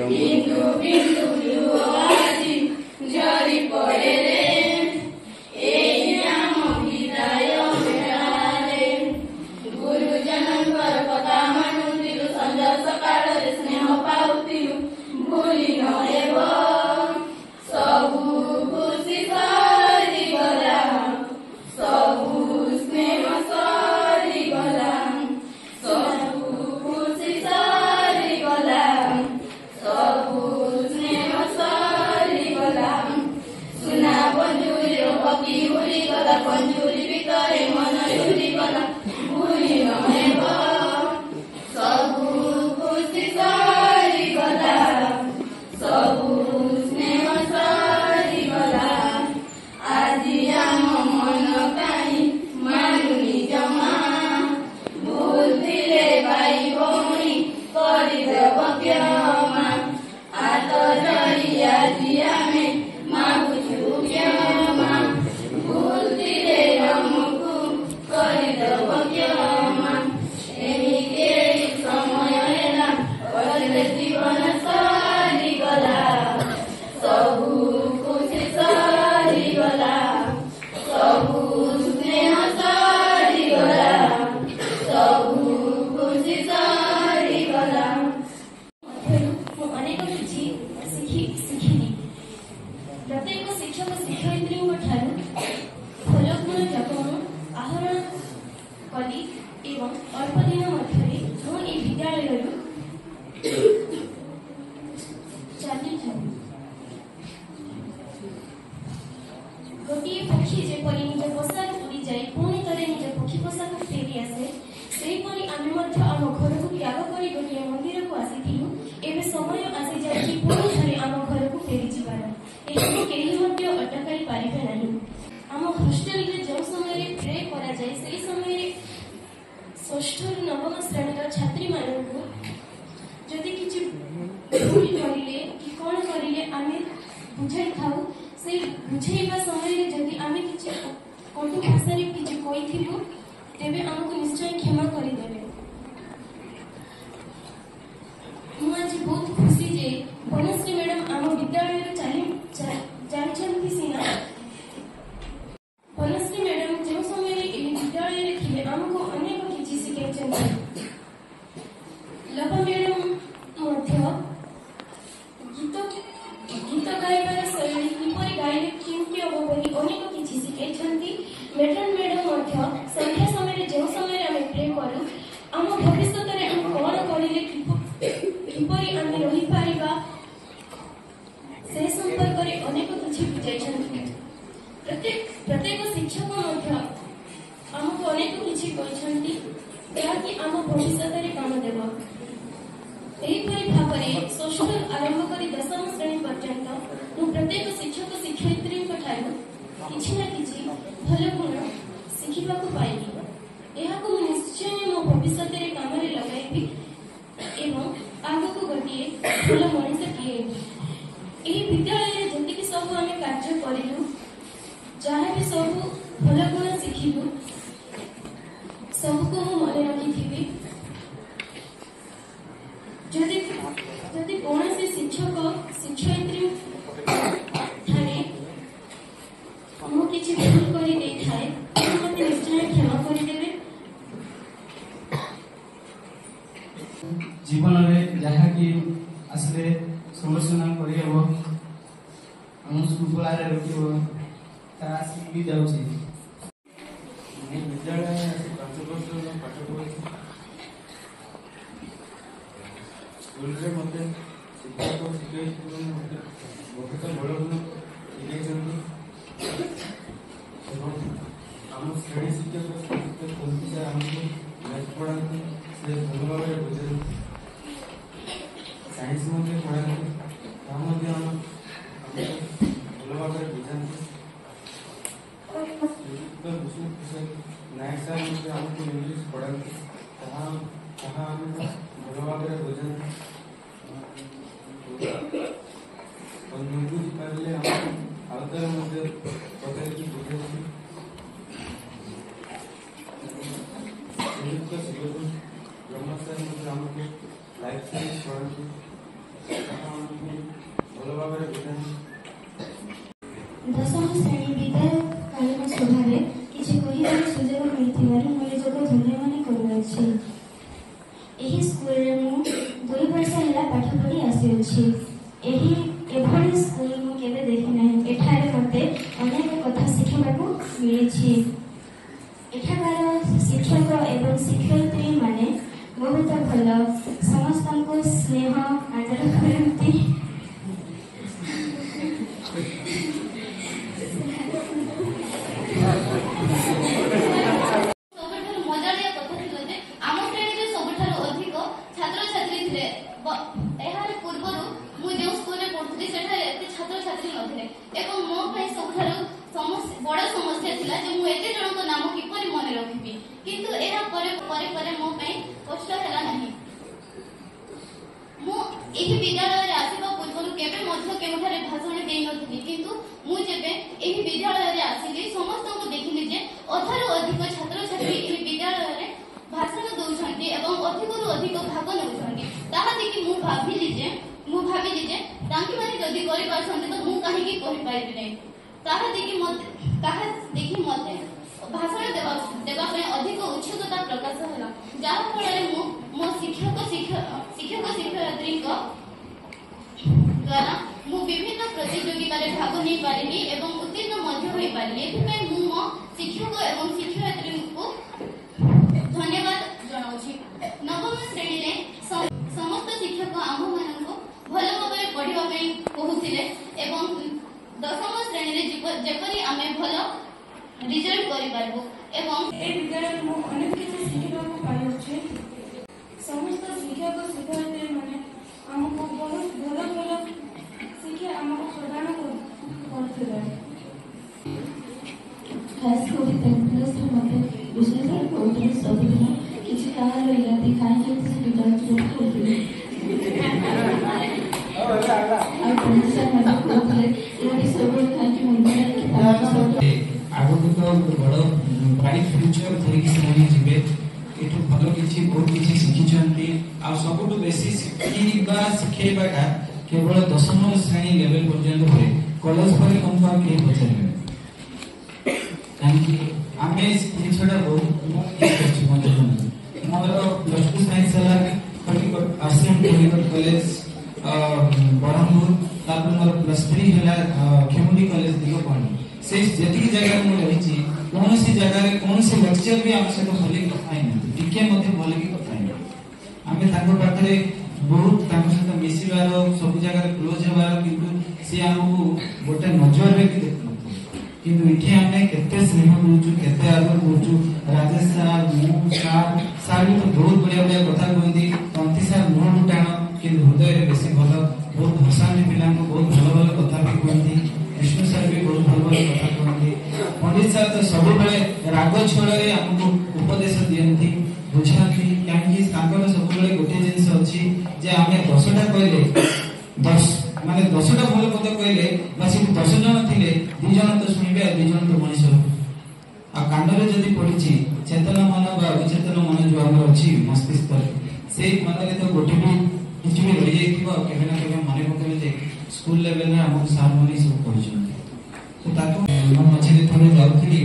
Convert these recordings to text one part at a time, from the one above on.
Bindo bindo bindo aji jari po शिक्षक शिक्षयित्री फल गुण जपन आहरण कली एवं अल्प दिन मध्य मुझे विद्यालय चली गोटे पक्षी जेपरी निज पोशाक उड़ी जाए पुणी थे निज पक्षी पोशाक फेरी आसे सेहीपरि आम घर को त्याग कर गोटे मंदिर को आसीथिलु एबे समय आसी जाए पुणी थे आम घर को फेरी जीवार यह अटकाई पारे ना आम हॉस्टेल जो समय प्रे करा जाए से समय षष्ठ नवम श्रेणी छात्री मानू जदि किसी भूल करिले कि कौन करिले आमे बुझाई थाउ से बुझाइबा समय जदि आमे किछि कोन भाषा रे किछि कहिथिलु तेबे हमको निश्चय क्षमा करि देबे। मु आज बहुत खुशी जे बनश्री मैडम आम विद्यालय रे जानिछन्ति सिना बनश्री मैडम जो समय रे विद्यालय रे थिले हमको अनेक किछि सिखाइछन्ति। लता मैडम गीत गाइबार शैली किपरि गाइले केमती हम बोली अनेक किछि शिखाइछन्ति। मैट्रन मैडम संध्या समय जो समय आम प्रे करूँ आम भविष्य में हम कौन करें किपरि आम रही पारिबा से संपर्क में अनेक किछि बुझाइछन्ति। प्रत्येक शिक्षक आमको अनेक किछि कहिछन्ति याकि आम भविष्य में काम देव। एहीपरि भावरे षष्ठ आरंभ करी दशम श्रेणी पर्यंत मु प्रत्येक शिक्षक शिक्षयित्री किछि ना किछि भल गुण शिखिबाकु पाइबी। एहाकु निश्चय मो भविष्य में काम लगाइबी एवं आगकु गोटे भल मनीष हेबी। एही विद्यालय रे जतिकि सब आमे कार्य करिलु जहाँ भी सब भल गुण शिखिलु सबको मु मन रखिथिबी। जदि कौन से शिक्षक शिक्षयित्री ठाने मु किछि भूल करि दे थाए मते निश्चय क्षमा करि देबे। जीवन में जहाँ कि आसले समालोचना करहब आम श्रृंखला रखिब ता आसिक जाऊँगी विद्यालय 5 वर्ष पाठ पढ़ी स्कूल में मत शिक्षक शिक्षयित्री बहुत बड़ गुण शिखाई आम श्रेणी शिक्षक आमको मैथ पढ़ाते से भल भाव बुझे साइंस पढ़ाते भल भाव बुझाते नायक साहब आमको इंग्लिश पढ़ाते भल भाव बुझाते बुझिपारे आउतर पचारि बुझे शिवगुरु ब्रह्म सार आमको लाइफ साइंस पढ़ाते भल भाव बुझाते। दशम श्रेणी विद्याकालीन सभारे किछि कहिबार सुଯୋଗ मिलिथिबार मु निजको धन्य मन करूछि। एही स्कूल रे मु 2 वर्ष होला पाठ पढ़ी आसी एही एभली स्कूल मु केबे देखि नाही। एठारे मते अनेक कथा शिखिबाकू मिलिछि। एठाकार शिक्षक एवं शिक्षयित्री माने बहुत भल समस्त को स्नेह आदर करती। बड़ समस्या थिला जे मु एते जण को नाम किपरि मन रखिबी किंतु एहा परे मो पई कष्ट हैला नाही। मु एही विद्यालय रे आसीबा पूर्वरु केबे मध्य केउठारे भाषण देइ नथिबी किंतु मु जेबे एही विद्यालय रे आसीली समस्त को देखिली जे अधारु अधिक छात्र छात्री एही विद्यालय रे भाषण दउछंती एवं अधिकरु अधिक भाग नउछंती ताहा देखि मु भाबिली जे तांकी माने जदी करि पाछंती तो मु काहे की कहि पाइबी नै। ताहा देखि मते भाषण देवा अधिक उत्सुकता प्रकाश है जहाँ फल मो शिक्षक शिक्षयित्री द्वारा ମୁଁ ବିଭିନ୍ନ ପ୍ରତିଯୋଗିତାରେ ଭାଗ ନେଇପାରିଲି ଏବଂ ଉତ୍ତୀର୍ଣ୍ଣ ମଧ୍ୟ ହୋଇପାରିଲି। ଏଥିପାଇଁ ମୁଁ ମୋ ଶିକ୍ଷକ ଏବଂ ଶିକ୍ଷୟିତ୍ରୀଙ୍କୁ ଧନ୍ୟବାଦ ଜଣାଉଛି। ନବମ ଶ୍ରେଣୀରେ ସମସ୍ତ ଶିକ୍ଷକ ଆମ୍ଭମାନଙ୍କୁ ଭଲ ଭାବରେ ପଢ଼ିବା ପାଇଁ କହୁଥିଲେ ଏବଂ ଦଶମ ଶ୍ରେଣୀରେ ଯେପରି ଆମେ ଭଲ ରିଜଲ୍ଟ କରିପାରିବୁ ଏବଂ ଏ ବିଦ୍ୟାଳୟରେ ମୁଁ ଅନେକ କିଛି ଶିଖିବାକୁ ପାଇଅଛି। ସମସ୍ତ ଶିକ୍ଷକ ଶିକ୍ଷୟିତ୍ରୀ ମାନେ ଆମକୁ ବହୁତ ଭଲ ଭଲ ଶିକ୍ଷା ଆମକୁ ପ୍ରଦାନ କରୁଥିଲେ। ଖାସ୍ କରି 10th କ୍ଲାସରେ ମୋତେ ବିଷ୍ଣୁ ସାର୍ କହୁଥିଲେ ସବୁଦିନ କିଛି କାହାର ଇରାଦୀ କାହିଁକି ସେ ବିଦ୍ୟାଳୟକୁ କହୁଥିଲେ ଆଉ ପଣ୍ଡିତ ସାର୍ ମଧ୍ୟ କହୁଥିଲେ ଇରାଦୀ ସବୁବେଳେ କାହିଁକି ମୁଣ୍ଡରେ ଆଗକୁ ତ ବଡ଼ ବ୍ରାଇଟ୍ ଫ୍ୟୁଚର ଧରିକି ସେମାନେ ଯିବେ। ଏଠୁ ଭଲ କିଛି ବହୁତ କିଛି ଶିଖିଛନ୍ତି। ଆଉ ସବୁଠୁ ବେଶୀ ଶିଖେଇବାଟା କେବଳ ଦଶମ ଶ୍ରେଣୀ ଲେଭେଲ ପର୍ଯ୍ୟନ୍ତ ହୁଏ। କଲେଜ ପରେ ତମକୁ ଆଉ କେହି ପଚାରିବେ କାହିଁକି ଆମେ ଜିନିଷଟା ବହୁତ କରିଛୁ। ମୋର ପ୍ଲସ୍ ଟୁ ସାଇନ୍ସ ହେଲା ଆଶ୍ରମ କଲେଜ ବ୍ରହ୍ମପୁର, ତାପରେ ମୋର ପ୍ଲସ୍ 3 ହେଲା ଖେମୁଣ୍ଡି କଲେଜ ଦିଗପହଣ୍ଡି। ସେ ଯେତିକି ଜାଗାରେ ମୁଁ ରହିଛି କୌଣସି ଜାଗାରେ କୌଣସି ଲେକ୍ଚର ବି ଆମ ସହିତ ଭଲକି କଥା ହେଇନାହାନ୍ତି, ଟିକେ ମଧ୍ୟ ଭଲକି କଥା ହେଇନାହାନ୍ତି। ଆମେ ତାଙ୍କ ପାଖରେ ବହୁତ ତାଙ୍କ ସହିତ ମିଶିବାର, ସବୁ ଜାଗାରେ କ୍ଲୋଜ ହେବାର, କିନ୍ତୁ ସେ ଆମକୁ ଗୋଟେ ନଜରରେ ବି ଦେଖୁନଥିଲେ। କିନ୍ତୁ ଏଠି ଆମେ କେତେ ସ୍ନେହ ଦଉଛୁ, କେତେ ଆଦର କରୁଛୁ। ରାଜେଶ ସାର୍, ମୁଁ ସାର୍ ବି ତ ବହୁତ ବଢିଆ ବଢିଆ କଥା କୁହନ୍ତି। ତନ୍ତି ସାର୍ ମୁହଁଠୁ ଟାଣ କିନ୍ତୁ ହୃଦୟରେ ବେଶୀ ଭଲ, ବହୁତ ହସାନ୍ତି ପିଲାଙ୍କୁ, ବହୁତ ଭଲ ଭଲ କଥା ବି କୁହନ୍ତି। ବିଷ୍ଣୁ ସାର୍ ବି ବହୁତ ଭଲ ଭଲ କଥା କୁହନ୍ତି। ପଣ୍ଡିତ ସାର୍ ତ ସବୁବେଳେ ରାଗ ଛଳରେ ଆମକୁ ଉପଦେଶ ଦିଅନ୍ତି, ବୁଝାନ୍ତି। କାହିଁକି ତାଙ୍କର ସବୁବେଳେ ଗୋଟିଏ ଜିନିଷ ଅଛି ଯେ ଆମେ 10ଟା କହିଲେ 10ଟା ଭଲ କଥା କହିଲେ ବା ସେଠି 10 ଜଣ ଥିଲେ 2 ଜଣ ତ ଶୁଣିବେ ଆଉ 2 ଜଣ ତ ମଣିଷ। ଆଉ କାଣ୍ଡରେ ଯଦି ପଡିଛି ଚେତନ ମନ ବା ଅଚେତନ ମନ ଯୋଉ ଆମର ଅଛି ମସ୍ତିଷ୍କରେ, ସେଇ ମନରେ ତ ଗୋଟେ ବି କିଛି ବି ରହିଯାଇଥିବ। ଆଉ କେବେ ନା କେବେ ମନେ ପକେଇବେ ଯେ ସ୍କୁଲ ଲେଭେଲରେ ଆମକୁ ସାର୍ ମାନେ ସବୁ କହିଛନ୍ତି। ତ ତାକୁ ମୁଁ ମଝିରେ ଥରେ ଯାଉଥିଲି,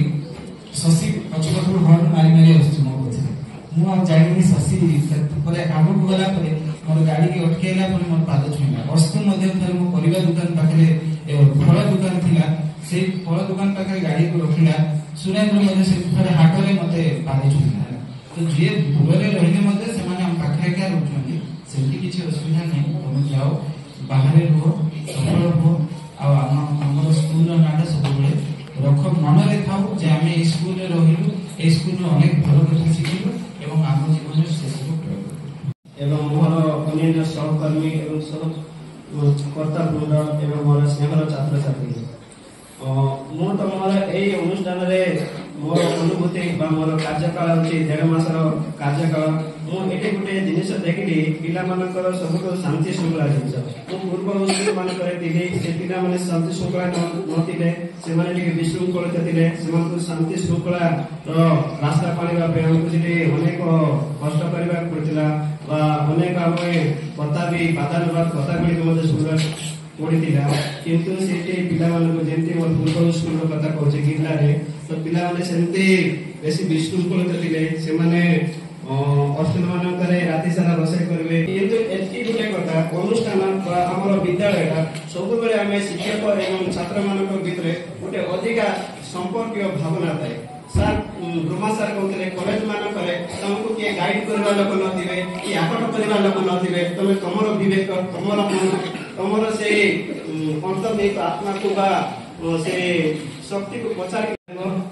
ଶଶୀ ପଛପଟରୁ ହର୍ନ ମାରି ମାରି ଆସୁଛି ମୋ ପଛରେ। ମୁଁ ଆଉ ଜାଣିନି ଶଶୀ ପରେ ଆଗକୁ ଗଲା ପରେ ମୋର ଗାଡିକି ଅଟକେଇଲା ପରେ ମୋର ପାଦ ଛୁଇଁଲା। ଅସ୍ତୁ ମଧ୍ୟ ଥରେ ମୋ ପରିବା ଦୋକାନ ପାଖରେ ଫଳ ଦୋକାନ ଥିଲା, ସେଇ ଫଳ ଦୋକାନ ପାଖରେ ଗାଡିକୁ ରଖିଲା। ସୁରେନ୍ଦ୍ର ମଧ୍ୟ ସେ ଥରେ ହାଟରେ ମତେ ପାଦ ଛୁଇଁଲା। ତ ଯିଏ ଦୂରରେ ରହିଲେ ମଧ୍ୟ ସେମାନେ ଆମ ପାଖରେ ଏକା ରହୁଛନ୍ତି, ସେମିତି କିଛି ଅସୁବିଧା ନାହିଁ। ତମେ ଯାଅ, ବାହାରେ ରୁହ, ସଫଳ ରୁହ। ଆଉ ଆମର ସ୍କୁଲର ନାଁଟା ସବୁବେଳେ ରଖ, ମନରେ ଥାଉ ଯେ ଆମେ ଏଇ ସ୍କୁଲରେ ରହିଲୁ, ଏଇ ସ୍କୁଲରେ ଅନେକ ଭଲ କଥା ଶିଖିଲୁ ଏବଂ ଆମ ଜୀବନରେ ସେସବୁ ପ୍ରୟୋଗ କଲୁ। ଏବଂ ମୋର ଅନ୍ୟାନ୍ୟ ସହକର୍ମୀ ଏବଂ କର୍ତ୍ତାବୃନ୍ଦ ଏବଂ ମୋର ସ୍ନେହର ଛାତ୍ରଛାତ୍ରୀ, ମୁଁ ତ ମୋର ଏଇ ଅନୁଷ୍ଠାନରେ ମୋର ଅନୁଭୂତି ବା ମୋର କାର୍ଯ୍ୟକାଳ ହେଉଛି 1.5 ମାସର କାର୍ଯ୍ୟକାଳ। ମୁଁ ଏଠି ଗୋଟେ ଜିନିଷ ଦେଖିଲି, ପିଲାମାନଙ୍କର ସବୁଠୁ ଶାନ୍ତି ଶୃଙ୍ଖଳା ଜିନିଷ। ମୁଁ ପୂର୍ବ ସ୍କୁଲ ମାନଙ୍କରେ ଥିଲି, ସେ ପିଲାମାନେ ଶାନ୍ତି ଶୃଙ୍ଖଳା ନଥିଲେ, ସେମାନେ ଟିକେ ବିଶୃଙ୍ଖଳିତ ଥିଲେ। ସେମାନଙ୍କୁ ଶାନ୍ତି ଶୃଙ୍ଖଳାର ରାସ୍ତା ପାଳିବା ପାଇଁ ଆମକୁ ସେଠି ଅନେକ କଷ୍ଟ କରିବାକୁ ପଡୁଥିଲା ବା ଅନେକ ଆମେ କଥା ବି ବାଦାନୁବାଦ କଥା ଗୁଡ଼ିକ ମଧ୍ୟ ଶୁଣିବାକୁ ପଡିଥିଲା। କିନ୍ତୁ ସେଠି ପିଲାମାନଙ୍କୁ ଯେମିତି ମୋର ପୂର୍ବ ସ୍କୁଲର କଥା କହୁଛି ଗିର୍ଲାରେ, ତ ପିଲାମାନେ ସେମିତି ବେଶୀ ବିଶୃଙ୍ଖଳିତ ଥିଲେ। ସେମାନେ ହଷ୍ଟେଲ ମାନଙ୍କରେ ରାତି ସାରା ରୋଷେଇ କରିବେ। କିନ୍ତୁ ଏତିକି ଗୋଟେ କଥା, ଅନୁଷ୍ଠାନ ବା ଆମର ବିଦ୍ୟାଳୟଟା ସବୁବେଳେ ଆମେ ଶିକ୍ଷକ ଏବଂ ଛାତ୍ର ମାନଙ୍କ ଭିତରେ ଗୋଟେ ଅଧିକା ସମ୍ପର୍କୀୟ ଭାବନା ଥାଏ। ସାର୍ ବ୍ରହ୍ମା ସାର୍ କହୁଥିଲେ କଲେଜ ମାନଙ୍କରେ ତମକୁ କିଏ ଗାଇଡ କରିବା ଲୋକ ନଥିବେ, କି ଆକଟ କରିବା ଲୋକ ନଥିବେ। ତମେ ତମର ବିବେକ, ତମର ମନ, ତମର ସେଇ ଅନ୍ତର୍ନିହିତ ଆତ୍ମାକୁ ବା ସେ ଶକ୍ତିକୁ ପଚାରି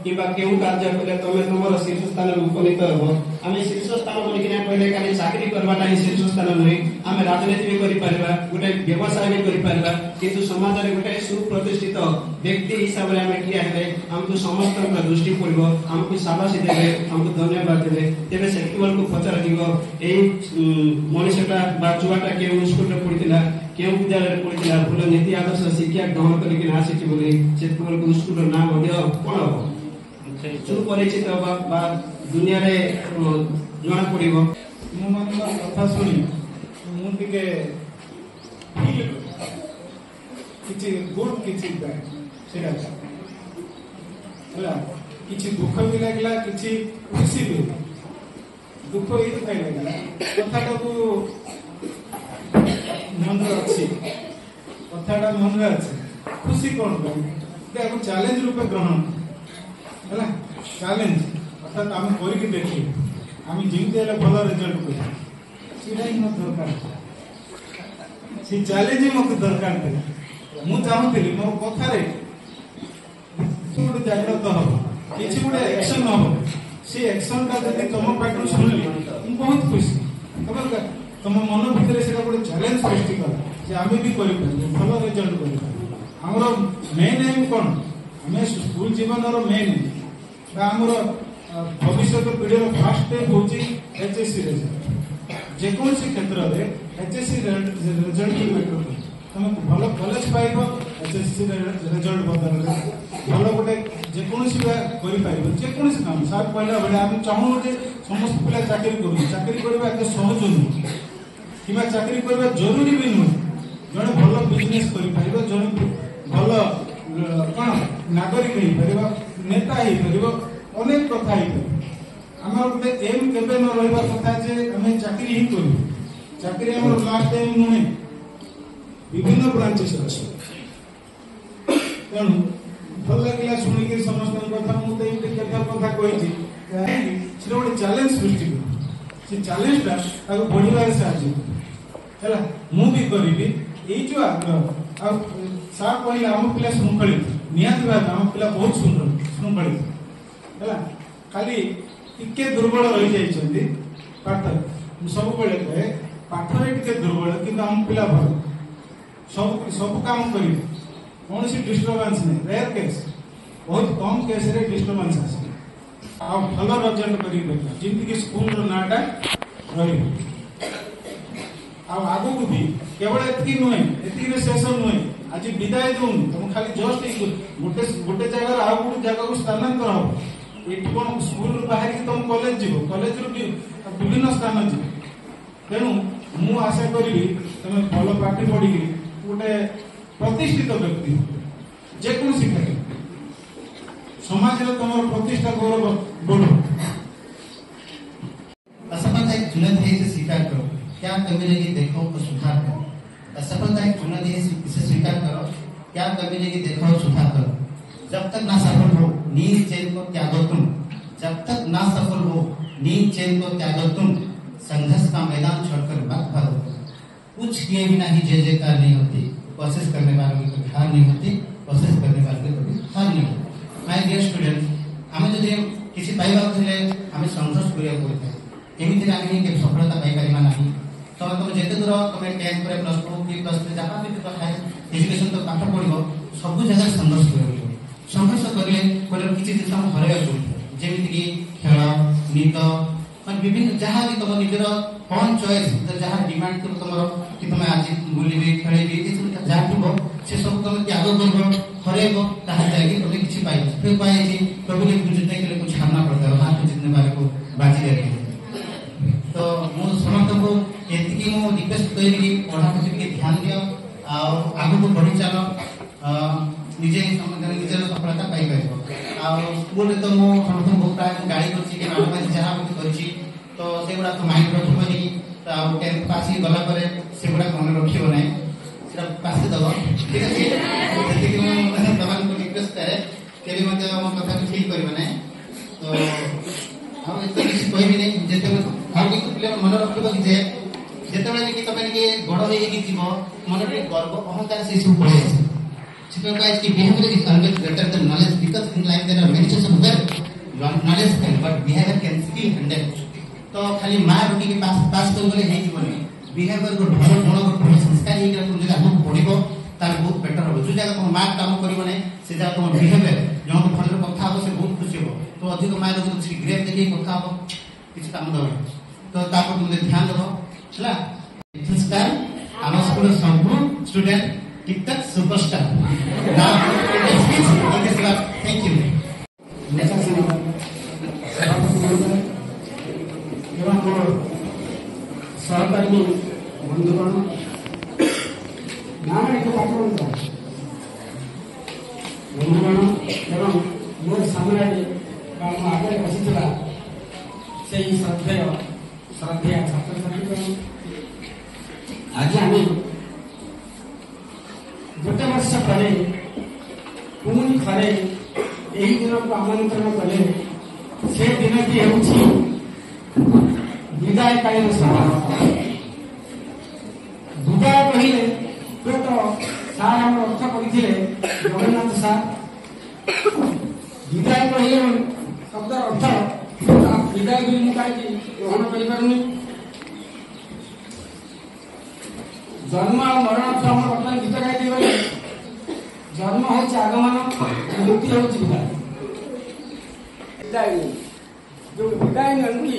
କିମ୍ବା କେଉଁ କାର୍ଯ୍ୟ କଲେ ତମେ ତମର ଶୀର୍ଷ ସ୍ଥାନରେ ଉପନୀତ ହେବ। ଆମେ ଶୀର୍ଷ ସ୍ଥାନ ବୋଲିକିନା କହିଲେ ଖାଲି ଚାକିରି କରିବାଟା ହିଁ ଶୀର୍ଷ ସ୍ଥାନ ନୁହେଁ। ଆମେ ରାଜନୀତି ବି କରିପାରିବା, ଗୋଟେ ବ୍ୟବସାୟ ବି କରିପାରିବା, କିନ୍ତୁ ସମାଜରେ ଗୋଟେ ସୁପ୍ରତିଷ୍ଠିତ ବ୍ୟକ୍ତି ହିସାବରେ ଆମେ ଠିଆ ହେଲେ ଆମକୁ ସମସ୍ତଙ୍କ ଦୃଷ୍ଟି ପଡିବ, ଆମକୁ ସାବାସୀ ଦେବେ, ଆମକୁ ଧନ୍ୟବାଦ ଦେବେ। ତେବେ ସେତେବେଳକୁ ପଚରାଯିବ ଏଇ ମଣିଷଟା ବା ଛୁଆଟା କେଉଁ ସ୍କୁଲରେ ପଢିଥିଲା, କେଉଁ ବିଦ୍ୟାଳୟରେ ପଢିଥିଲା, ଭଲ ନୀତି ଆଦର୍ଶ ଶିକ୍ଷା ଗ୍ରହଣ କରିକି ଆସିଛି ବୋଲି ସେତେବେଳକୁ ସ୍କୁଲର ନାଁ ମଧ୍ୟ କଣ ହବ, ସୁପରିଚିତ ବା ଦୁନିଆରେ ଜଣା ପଡିବ। ମୁଁ ମାନଙ୍କ କଥା ଶୁଣି ମୁଁ ଟିକେ କିଛି ଗୁଡ କିଛି ସେଇଟା ହେଲା, କିଛି ଦୁଃଖ ବି ଲାଗିଲା, କିଛି ଖୁସି ବି। ଦୁଃଖ ଏଇଥିପାଇଁ ଲାଗିଲା, କଥାଟାକୁ ମନରେ ଅଛି। କଥା कथाटा मन में अच्छे खुशी कौन कर चैलेंज रूपे ग्रहण है चैलेंज अर्थात आम करके देखिए आम जमी भल रिजल्ट कर दरकार से चैलेंज ही मत दरकार थे मु चाहूली मो कथार गोटे जागृत हम किसी गोटे एक्शन हम से एक्शन टा जब तुम पाठ शुणिली बहुत खुशी तुम मन भितर से गोटे चैलेंज सृष्टि कर आम भी कर भल रिजल्ट कर आमर मेन एम कौन आम स्कूल जीवन मेन एम आमर भविष्य पीढ़ी फास्ट स्टेप हूँ एचएससी रिजल्ट जेकोसी क्षेत्र में एचएससी रिजल्ट तुम भल कॉलेज पाइब एचएससी रिजल्ट बदल भल गोटे जेकोसी जेकोसी काम सार कहला बेले आम चाहूँ जे समस्त पिला चाकरी करवा एत सहज नुह कि चाकरी करवा जरूरी भी नुह जड़े भल बिजनेस कर जड़े भल कौन नागरिक हो पार नेता हो पार अनेक कथा आम गोटे एम के न रहा कथा जे आम चाकरी ही कर चाकरी आम लास्ट एम नुहे विभिन्न ब्रांचेस अच्छे तेणु भल लगे शुणिक समस्त कथा मुझे कथा कही गोटे चैलेंज सृष्टि कर चैलेंजटा बढ़िबार साहय है मु भी करी जो आग्रह सार कहले आम पिला श्रृंखलित निहत भाव आम पिला बहुत सुंदर श्रृंखलित है खाली टिके दुर्बल रही जाइए पाठ सब बेले कहे पाठरे टिके दुर्बल कि आम पिला भल सब सब काम कर कौन सी डिस्टर्बांस नहीं रेयर केस बहुत कम केस रे डिस्टर्बांस आसे आ भल रिजल्ट करी जमी कि स्कूल नाटा रही आगू भी केवल एति नुहे एति शेष नुहे आज विदाय दून तुम खाली जस्ट गोटे गोटे जगह आउ गोटे जगह को स्थानांतर हम ये कौन स्कूल बाहर तुम कॉलेज जीव कॉलेज विभिन्न स्थान जीव तेणु मु आशा करी तुम भल पाठ पढ़ी गोटे प्रतिष्ठित व्यक्ति जेकोसी क्षेत्र समाज में तुम प्रतिष्ठा गौरव बढ़ो असफलता एक चुनौती है, इसे स्वीकार करो। क्या कमी लगी देखो तो सुधार करो। असफलता एक चुनौती है, इसे स्वीकार करो। क्या कमी लगी देखो और सुधार करो। जब तक ना सफल हो नींद चैन को त्यागो तुम। जब तक ना सफल हो नींद चैन को त्यागो तुम। संघर्ष का मैदान छोड़कर मत भागो। कुछ किए बिना ही जय जयकार नहीं होती। कोशिश करने वालों की कभी हार नहीं होती। कोशिश करने वालों की कभी हार नहीं होती। माय डियर स्टूडेंट, आम जो किसी पाइबा आम संघर्ष करा एमती आम के सफलता पाई ना तो तुम जिते दूर तुम 10 प्लस 2 कि प्लस 3 जहाँ भी हायर एजुकेशन तो पाठ पढ़ो सब जगह संघर्ष संघर्ष करें किसी जिन हरवा जमीक खेल निद मैं विभिन्न जहाँ भी तुम निजर कौन चॉइस जहाँ डिमांड कर तुम कि तुम आज बुलबी खेल जहाँ थो से सब तुम त्याग कर हरब ताकि तुम किसी पाई फिर पाई कभी जीतने के लिए कुछ हारना पड़ता है। हाथ जीतने वाले को बाजी रखे तो मुझे समस्त को एति मु रिक्वेस्ट करी पढ़ा प्रति ध्यान दियो आगु को बढ़ी चलो निजे निजर सफलता पाई पार स्कूल तो मु समस्त को प्राय गाड़ी करछि कि मानव जहाँ भी करछि तो से गुडा तो माइंड रखबनी तो 10th पास ही गला परे से गुडा मन रखिबो नै सेटा पास दबो ठीक अछि जति कि मु तमान को रिक्वेस्ट करे केबी मते हम कथा ठीक करबो नै तो हम एते किछि कहबी नै जेते हम कि पिले मन रखबो कि जे जेतेबेले कि तमे कि बड़ होई कि जीवो मन रे गर्व अहंकार से सब पड़े छै सिर्फ गाइस कि behaviour is always greater than knowledge because in life there are many चीजेस where knowledge can but behaviour can still handle तो खाली मां रोटी के पास तो बोले नहीं जीवनी बिहेवियर को ढोल गुण को ढोल संस्कार ही तुम जगह हम पढ़िबो तार बहुत बेटर हो जो जगह तुम मां काम करबो नै से जगह तुम बिहेवियर जो तो फल कथा हो से बहुत खुशी हो तो अधिक मां जो कुछ ग्रेप देखि कथा हो किछ काम दो तो ताको तुम ध्यान दो चला संस्कार हम स्कूल संपूर्ण student TikTok superstar now thank you सहकर्मी बंधुगण नाम एक पाठ बंधुगण एवं मोर सामने आगे बसीला से श्रद्धेय छात्र छात्री आज आम जो ଗୋଟେ ବର୍ଷ ପରେ ପୁଣି ଥରେ ଏହି ଦିନକୁ ଆମନ୍ତ୍ରଣ କଲେ ସେ ଦିନଟି ହେଉଛି ବିଦାୟକାଳୀନ ସମାରୋହ। ବିଦାୟ କହିଲେ ହୁଏତ ସାର୍ ଆମର ଅର୍ଥ କରିଥିଲେ ଜଗନ୍ନାଥ ସାର୍। ବିଦାୟ କହିଲେ ଶବ୍ଦର ଅର୍ଥ ବିଦାୟ ବି ମୁଁ କାହିଁକି ଗ୍ରହଣ କରିପାରୁନି। ଜନ୍ମ ଆଉ ମରଣ ତ ଆମର ବର୍ତ୍ତମାନ ଗୀତ ଗାଇଦେଇ ଗଲେ। ଜନ୍ମ ହେଉଛି ଆଗମନ, ମୃତ୍ୟୁ ହେଉଛି ବିଦାୟ। ବିଦାୟ ଯୋଉ ବିଦାୟ ନିଅନ୍ତି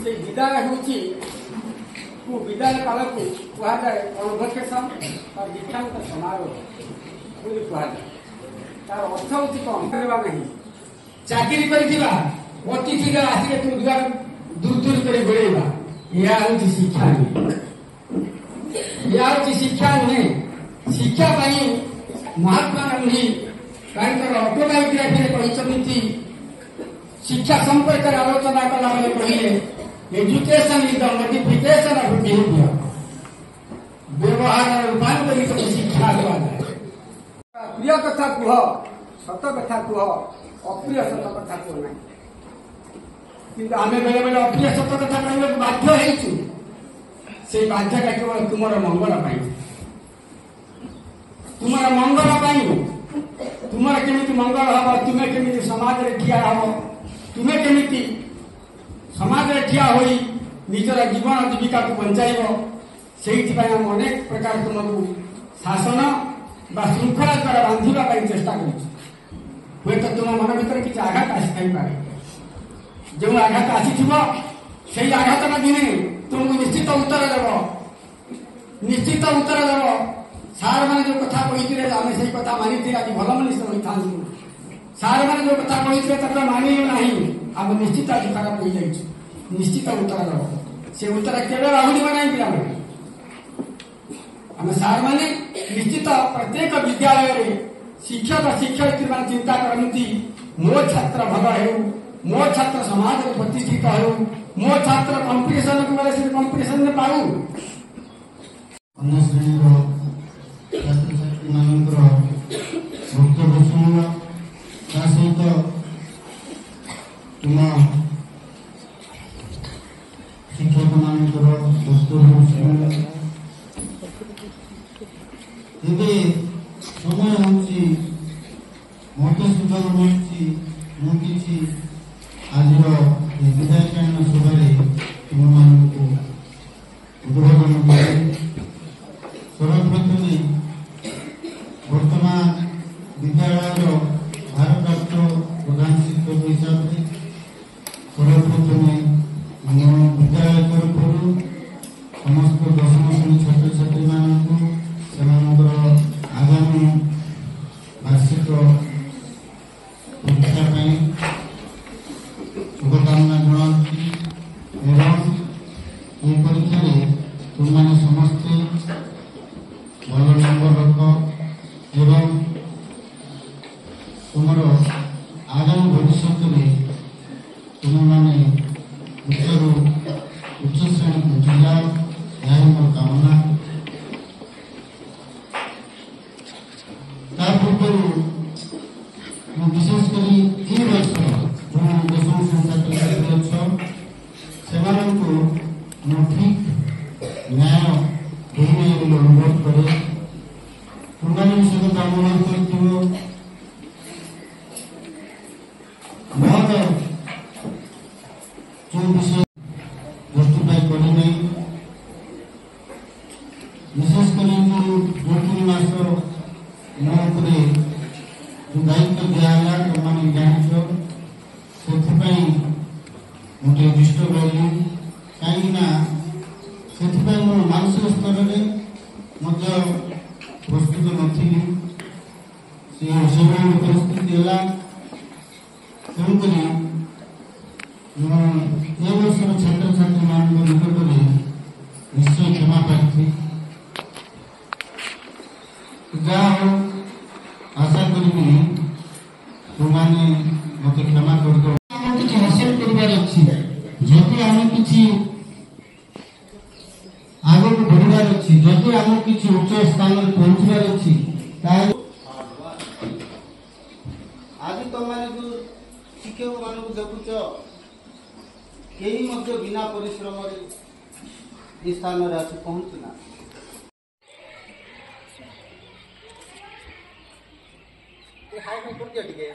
ସେଇ ବିଦାୟ ହେଉଛି ବିଦାୟ କାଳକୁ କୁହାଯାଏ କନଭୋକେସନ ବା ଦୀକ୍ଷାନ୍ତ ସମାରୋହ ବୋଲି କୁହାଯାଏ। ତାର ଅର୍ଥ ହେଉଛି କଣ କରିବା ନାହିଁ। ଚାକିରି କରିଥିବା ଅତିଥିର ଆସିଲେ ତୁ ଦୁଆର ଦୂର କରି ଗୋଳେଇବା, ଏହା ହେଉଛି ଶିକ୍ଷା ନୁହେଁ। ଏହା ହେଉଛି ଶିକ୍ଷା ନୁହେଁ। ଶିକ୍ଷା ପାଇଁ ମହାତ୍ମା ଗାନ୍ଧୀ ତାଙ୍କର ଅଟୋବାୟୋଗ୍ରାଫିରେ କହିଛନ୍ତି, ଶିକ୍ଷା ସମ୍ପର୍କରେ ଆଲୋଚନା କଲାବେଳେ କହିଲେ education is the modification of behaviour. ବ୍ୟବହାର ରୂପାନ୍ତରିତ ଶିକ୍ଷା କୁହାଯାଏ। ପ୍ରିୟ କଥା କୁହ, ସତ କଥା କୁହ, ଅପ୍ରିୟ ସତ କଥା କୁହ ନାହିଁ। କିନ୍ତୁ ଆମେ ବେଳେ ବେଳେ ଅପ୍ରିୟ ସତ କଥା କହିବାକୁ ବାଧ୍ୟ ହେଇଛୁ। ସେଇ ବାଧ୍ୟଟା କେବଳ ତୁମର ମଙ୍ଗଳ ପାଇଁ, ତୁମର ମଙ୍ଗଳ ପାଇଁ। ତୁମର କେମିତି ମଙ୍ଗଳ ହବ, ତୁମେ କେମିତି ସମାଜରେ ଠିଆ ହବ, ତୁମେ କେମିତି ସମାଜରେ ଠିଆ ହୋଇ ନିଜର ଜୀବନ ଜୀବିକାକୁ ବଞ୍ଚାଇବ, ସେଇଥିପାଇଁ ଆମେ ଅନେକ ପ୍ରକାର ତୁମକୁ ଶାସନ ବା ଶୃଙ୍ଖଳା ଦ୍ୱାରା ବାନ୍ଧିବା ପାଇଁ ଚେଷ୍ଟା କରୁଛୁ। ହୁଏତ ତୁମ ମନ ଭିତରେ କିଛି ଆଘାତ ଆସିଥାଇପାରେ। ଯେଉଁ ଆଘାତ ଆସିଥିବ ସେଇ ଆଘାତଟା ଦିନେ ତୁମକୁ ନିଶ୍ଚିତ ଉତ୍ତର ଦେବ। ନିଶ୍ଚିତ ଉତ୍ତର ଦେବ। ସାର୍ ମାନେ ଯୋଉ କଥା କହିଥିଲେ ଆମେ ସେଇ କଥା ମାନିଥିଲେ ଆଜି ଭଲ ମଣିଷ ହୋଇଥାନ୍ତୁ। ସାର୍ ମାନେ ଯୋଉ କଥା କହିଥିଲେ ତାକୁ ମାନିଲୁ ନାହିଁ, ଆମେ ନିଶ୍ଚିତ ଆଜି ଖରାପ ହୋଇଯାଇଛୁ। ନିଶ୍ଚିତ ଉତ୍ତର ଦେବ। ସେ ଉତ୍ତର କେବେ ବାହୁଡ଼ିବ ନାହିଁ ପିଲାମାନେ। ଆମେ ସାର୍ ମାନେ ନିଶ୍ଚିତ ପ୍ରତ୍ୟେକ ବିଦ୍ୟାଳୟରେ ଶିକ୍ଷକ ଶିକ୍ଷୟିତ୍ରୀ ମାନେ ଚିନ୍ତା କରନ୍ତି, ମୋ ଛାତ୍ର ଭଲ ହେଉ, ମୋ ଛାତ୍ର ସମାଜରେ ପ୍ରତିଷ୍ଠିତ ହେଉ, ମୋ ଛାତ୍ର କମ୍ପିଟିସନକୁ ଗଲେ ସେ କମ୍ପିଟିସନରେ ପାଉ। ଅନ୍ୟ ଶ୍ରେଣୀର ଛାତ୍ରଛାତ୍ରୀ ମାନଙ୍କର ବକ୍ତବ୍ୟ ଶୁଣିବା, ତା ସହିତ ତୁମ ଶିକ୍ଷକ ମାନଙ୍କର ବକ୍ତବ୍ୟ ଶୁଣିବା। ଏବେ ସମୟ ହେଉଛି ମତେ ସୁଯୋଗ ମିଳୁଛି ମୁଁ କିଛି ଆଜିର ବିଦାୟକାଳୀନ ସଭାରେ ତୁମମାନଙ୍କୁ ଉଦ୍ବୋଧନ ଦେବି। ସର୍ବପ୍ରଥମେ ବର୍ତ୍ତମାନ ବିଦ୍ୟାଳୟର ଭାରପ୍ରାପ୍ତ ପ୍ରଧାନ ଶିକ୍ଷକ ହିସାବରେ ସର୍ବପ୍ରଥମେ ଆମ ବିଦ୍ୟାଳୟ ତରଫରୁ ସମସ୍ତ ଦଶମ ଶ୍ରେଣୀ ଛାତ୍ରଛାତ୍ରୀମାନଙ୍କୁ ସେମାନଙ୍କର ଆଗାମୀ ବାର୍ଷିକ ପରୀକ୍ଷା ପାଇଁ शुभकामना जनाती एवं ये परीक्षा तुमने समस्ते भल नंबर रख एवं तुम आगामी भविष्य में तुम्हें उच्चरू उच्च श्रेणी को जाओ, यह मोर कामना। पूर्व विशेषकर ये वर्ष जो दशम श्रेणी छात्र छात्री अच्छ से ठीक न्याय देने अनुरोध करे। तुम्हारे से अनुरोध कर जो विषय जस्टिफाई करे नहीं, विशेषकर जो 2-3 मास मो जो दायित्व दिहला तुमने जान से गोटे दुष्ट रही कहीं मानसिक स्तर में प्रस्तुत नी से परिस्थिति है। तेणुक ए वर्षर छात्र छात्री मान निकट में निश्चय क्षमा प्रार्थी। जहाँ आशा करी तुमने मत क्षमा कर दो। किसी हासिल कर जदि आम कि आग को बढ़ार अच्छी, जदि आम कि उच्च स्थान पहुंचार अच्छी ତାହେଲେ ଆଜି ତମମାନେ ଯୋଉ ଶିକ୍ଷକ ମାନଙ୍କୁ ଦେଖୁଛ କେହି ମଧ୍ୟ ବିନା ପରିଶ୍ରମରେ ଏ ସ୍ଥାନରେ ଆସି ପହଞ୍ଚିନା। ଟିକେ